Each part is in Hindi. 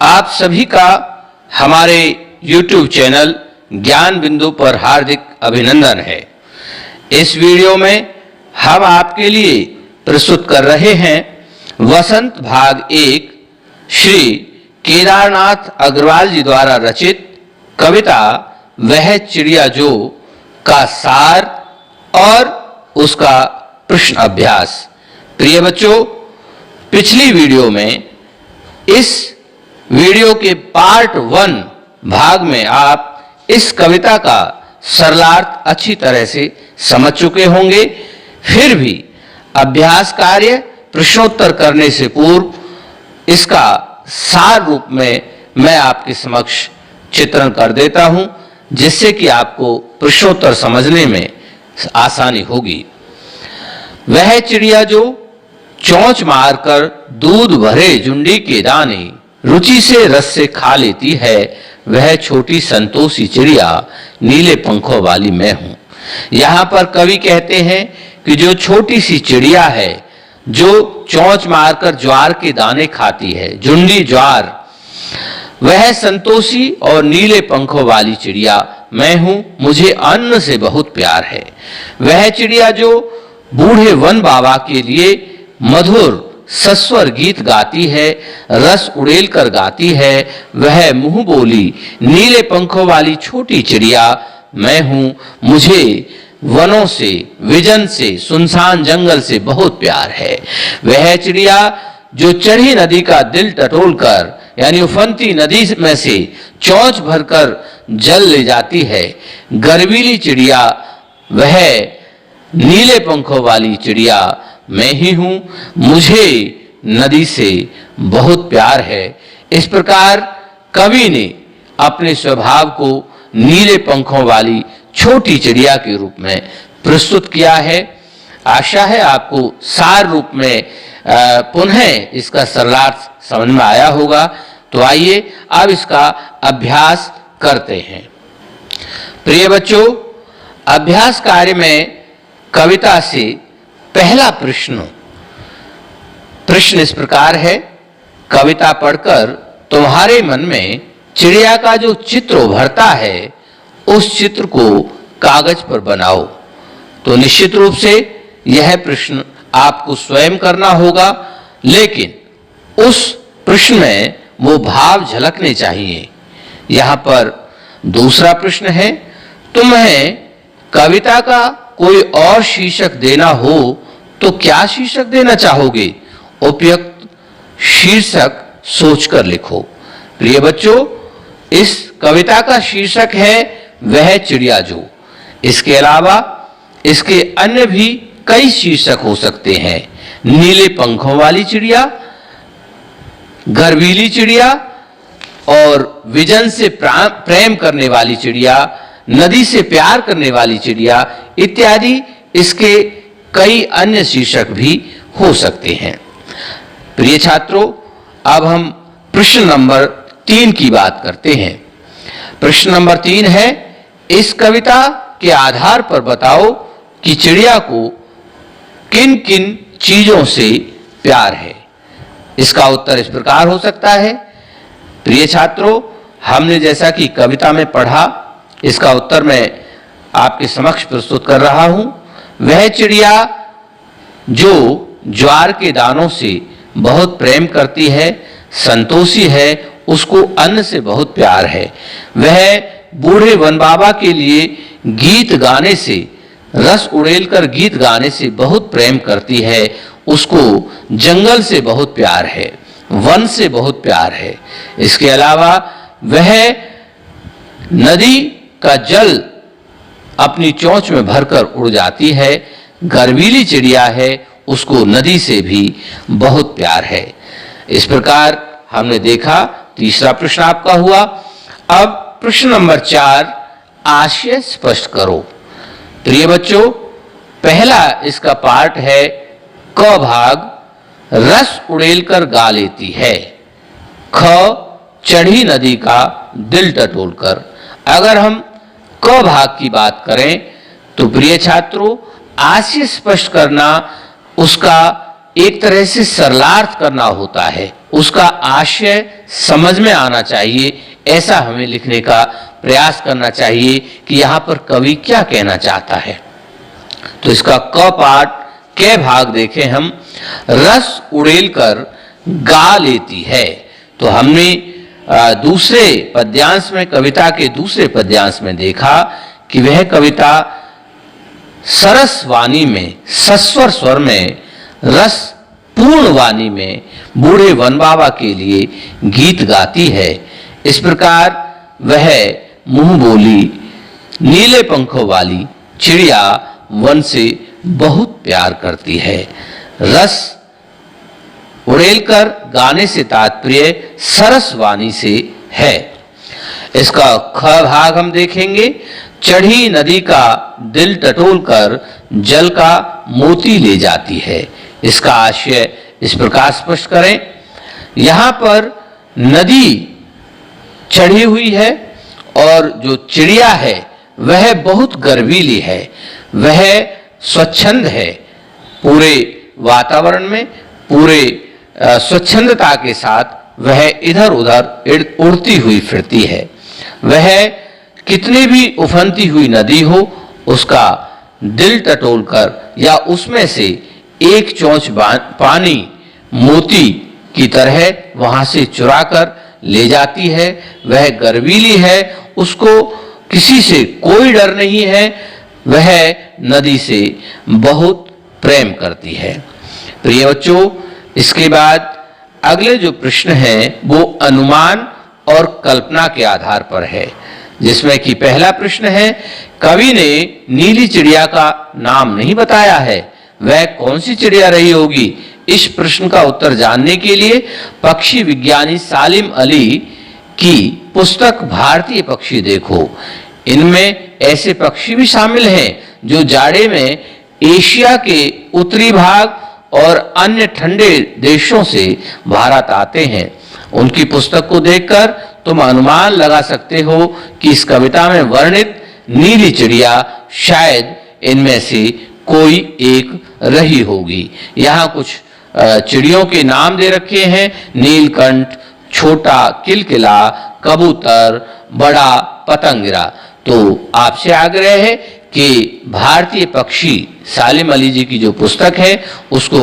आप सभी का हमारे YouTube चैनल ज्ञान बिंदु पर हार्दिक अभिनंदन है। इस वीडियो में हम आपके लिए प्रस्तुत कर रहे हैं वसंत भाग 1 श्री केदारनाथ अग्रवाल जी द्वारा रचित कविता वह चिड़िया जो का सार और उसका प्रश्न अभ्यास। प्रिय बच्चों, पिछली वीडियो में इस वीडियो के पार्ट 1 भाग में आप इस कविता का सरलार्थ अच्छी तरह से समझ चुके होंगे। फिर भी अभ्यास कार्य प्रश्नोत्तर करने से पूर्व इसका सार रूप में मैं आपके समक्ष चित्रण कर देता हूं, जिससे कि आपको प्रश्नोत्तर समझने में आसानी होगी। वह चिड़िया जो चोंच मारकर दूध भरे जुंडी के दाने रुचि से रस से खा लेती है, वह छोटी संतोषी चिड़िया नीले पंखों वाली मैं हूं। यहां पर कवि कहते हैं कि जो छोटी सी चिड़िया है जो चोंच मारकर ज्वार के दाने खाती है, जुंडी ज्वार, वह संतोषी और नीले पंखों वाली चिड़िया मैं हूं, मुझे अन्न से बहुत प्यार है। वह चिड़िया जो बूढ़े वन बाबा के लिए मधुर सस्वर गीत गाती है, रस उड़ेल कर गाती है, वह मुंह बोली नीले पंखों वाली छोटी चिड़िया मैं हूं, मुझे वनों से, विजन से, सुनसान जंगल से बहुत प्यार है। वह चिड़िया जो चढ़ी नदी का दिल टटोलकर, यानी उफनती नदी में से चोंच भरकर जल ले जाती है, गर्वीली चिड़िया, वह नीले पंखों वाली चिड़िया मैं ही हूं, मुझे नदी से बहुत प्यार है। इस प्रकार कवि ने अपने स्वभाव को नीले पंखों वाली छोटी चिड़िया के रूप में प्रस्तुत किया है। आशा है आपको सार रूप में पुनः इसका सरलार्थ समझ में आया होगा। तो आइए अब इसका अभ्यास करते हैं। प्रिय बच्चों, अभ्यास कार्य में कविता से पहला प्रश्न इस प्रकार है। कविता पढ़कर तुम्हारे मन में चिड़िया का जो चित्र उभरता है, उस चित्र को कागज पर बनाओ। तो निश्चित रूप से यह प्रश्न आपको स्वयं करना होगा, लेकिन उस प्रश्न में वो भाव झलकने चाहिए। यहां पर दूसरा प्रश्न है, तुम्हें कविता का कोई और शीर्षक देना हो तो क्या शीर्षक देना चाहोगे? उपयुक्त शीर्षक सोचकर लिखो। प्रिय बच्चों, इस कविता का शीर्षक है वह चिड़िया जो। इसके अलावा इसके अन्य भी कई शीर्षक हो सकते हैं। नीले पंखों वाली चिड़िया, गर्वीली चिड़िया, और विजन से प्रेम करने वाली चिड़िया, नदी से प्यार करने वाली चिड़िया इत्यादि इसके कई अन्य शीर्षक भी हो सकते हैं। प्रिय छात्रों, अब हम प्रश्न नंबर 3 की बात करते हैं। प्रश्न नंबर 3 है, इस कविता के आधार पर बताओ कि चिड़िया को किन किन चीजों से प्यार है। इसका उत्तर इस प्रकार हो सकता है। प्रिय छात्रों, हमने जैसा कि कविता में पढ़ा, इसका उत्तर मैं आपके समक्ष प्रस्तुत कर रहा हूं। वह चिड़िया जो ज्वार के दानों से बहुत प्रेम करती है, संतोषी है, उसको अन्न से बहुत प्यार है। वह बूढ़े वन बाबा के लिए गीत गाने से, रस उड़ेल कर गीत गाने से बहुत प्रेम करती है, उसको जंगल से बहुत प्यार है, वन से बहुत प्यार है। इसके अलावा वह नदी का जल अपनी चोंच में भरकर उड़ जाती है, गर्वीली चिड़िया है, उसको नदी से भी बहुत प्यार है। इस प्रकार हमने देखा, तीसरा प्रश्न आपका हुआ। अब प्रश्न नंबर 4, आशय स्पष्ट करो। प्रिय बच्चों, पहला इसका पार्ट है क भाग, रस उड़ेल कर गा लेती है। ख, चढ़ी नदी का दिल टटोलकर। अगर हम क भाग की बात करें तो प्रिय छात्रों, आशय स्पष्ट करना, उसका एक तरह से सरलार्थ करना होता है, उसका आशय समझ में आना चाहिए, ऐसा हमें लिखने का प्रयास करना चाहिए कि यहाँ पर कवि क्या कहना चाहता है। तो इसका क पाठ के भाग देखें हम। रस उड़ेल कर गा लेती है। तो हमने दूसरे पद्यांश में, कविता के दूसरे पद्यांश में देखा कि वह कविता सरस वाणी में, सस्वर स्वर में, रस पूर्ण वाणी में बूढ़े वन बाबा के लिए गीत गाती है। इस प्रकार वह मुंह बोली नीले पंखों वाली चिड़िया वन से बहुत प्यार करती है। रस उड़ेलकर गाने से तात्पर्य सरस वाणी से है। इसका ख भाग हम देखेंगे। चढ़ी नदी का दिल टटोल कर जल का मोती ले जाती है। इसका आशय इस प्रकार स्पष्ट करें। यहाँ पर नदी चढ़ी हुई है और जो चिड़िया है वह बहुत गर्वीली है, वह स्वच्छंद है, पूरे वातावरण में पूरे स्वच्छंदता के साथ वह इधर उधर उड़ती हुई फिरती है। वह कितनी भी उफनती हुई नदी हो, उसका दिल टटोलकर या उसमें से एक चोंच पानी मोती की तरह वहां से चुराकर ले जाती है। वह गर्वीली है, उसको किसी से कोई डर नहीं है, वह नदी से बहुत प्रेम करती है। प्रिय बच्चों, इसके बाद अगले जो प्रश्न हैं वो अनुमान और कल्पना के आधार पर है, जिसमें कि पहला प्रश्न है, कवि ने नीली चिड़िया का नाम नहीं बताया है, वह कौन सी चिड़िया रही होगी? इस प्रश्न का उत्तर जानने के लिए पक्षी विज्ञानी सालिम अली की पुस्तक भारतीय पक्षी देखो। इनमें ऐसे पक्षी भी शामिल हैं जो जाड़े में एशिया के उत्तरी भाग और अन्य ठंडे देशों से भारत आते हैं। उनकी पुस्तक को देखकर तुम अनुमान लगा सकते हो कि इस कविता में वर्णित नीली चिड़िया शायद इनमें से कोई एक रही होगी। यहाँ कुछ चिड़ियों के नाम दे रखे हैं, नीलकंठ, छोटा किलकिला, कबूतर, बड़ा पतंगिरा। तो आपसे आग्रह है कि भारतीय पक्षी सालिम अली जी की जो पुस्तक है उसको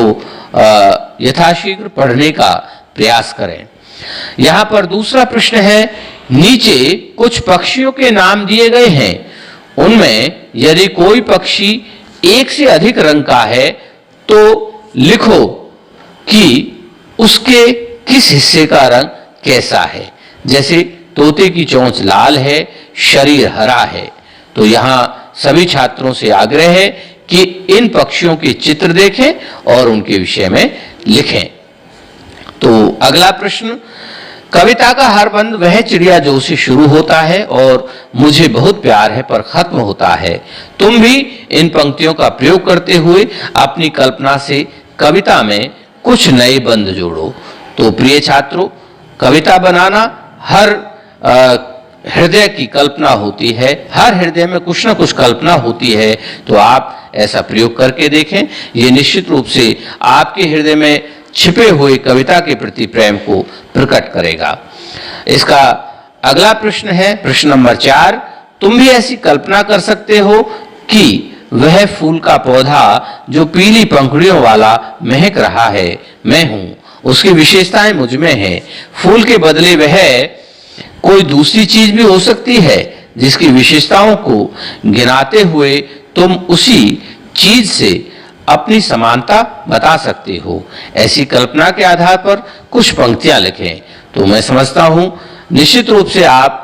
यथाशीघ्र पढ़ने का प्रयास करें। यहाँ पर दूसरा प्रश्न है, नीचे कुछ पक्षियों के नाम दिए गए हैं, उनमें यदि कोई पक्षी एक से अधिक रंग का है तो लिखो कि उसके किस हिस्से का रंग कैसा है। जैसे तोते की चोंच लाल है, शरीर हरा है। तो यहाँ सभी छात्रों से आग्रह है कि इन पक्षियों के चित्र देखें और उनके विषय में लिखें। तो अगला प्रश्न, कविता का हर बंद वह चिड़िया जो से शुरू होता है और मुझे बहुत प्यार है पर खत्म होता है। तुम भी इन पंक्तियों का प्रयोग करते हुए अपनी कल्पना से कविता में कुछ नए बंद जोड़ो। तो प्रिय छात्रों, कविता बनाना हर हृदय की कल्पना होती है, हर हृदय में कुछ ना कुछ कल्पना होती है। तो आप ऐसा प्रयोग करके देखें, ये निश्चित रूप से आपके हृदय में छिपे हुए कविता के प्रति प्रेम को प्रकट करेगा। इसका अगला प्रश्न है, प्रश्न नंबर 4, तुम भी ऐसी कल्पना कर सकते हो कि वह फूल का पौधा जो पीली पंखुड़ियों वाला महक रहा है मैं हूं, उसकी विशेषताएं मुझ में हैं। फूल के बदले वह कोई दूसरी चीज भी हो सकती है जिसकी विशेषताओं को गिनाते हुए तुम उसी चीज से अपनी समानता बता सकते हो। ऐसी कल्पना के आधार पर कुछ पंक्तियां लिखें। तो मैं समझता हूं निश्चित रूप से आप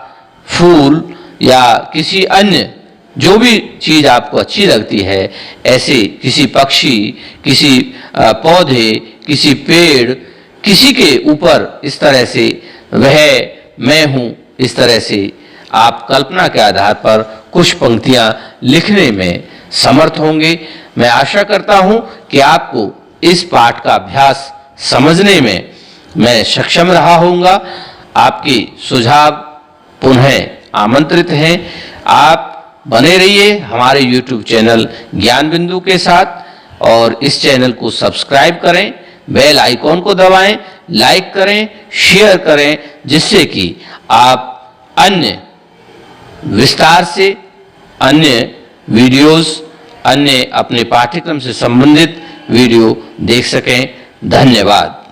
फूल या किसी अन्य जो भी चीज आपको अच्छी लगती है, ऐसे किसी पक्षी, किसी पौधे, किसी पेड़, किसी के ऊपर इस तरह से वह मैं हूं, इस तरह से आप कल्पना के आधार पर कुछ पंक्तियां लिखने में समर्थ होंगे। मैं आशा करता हूं कि आपको इस पाठ का अभ्यास समझने में मैं सक्षम रहा होऊंगा। आपके सुझाव पुनः आमंत्रित हैं। आप बने रहिए हमारे YouTube चैनल ज्ञान बिंदु के साथ और इस चैनल को सब्सक्राइब करें बेल आइकॉन को दबाएं, लाइक करें, शेयर करें, जिससे कि आप अन्य विस्तार से अन्य वीडियोस, अन्य अपने पाठ्यक्रम से संबंधित वीडियो देख सकें। धन्यवाद।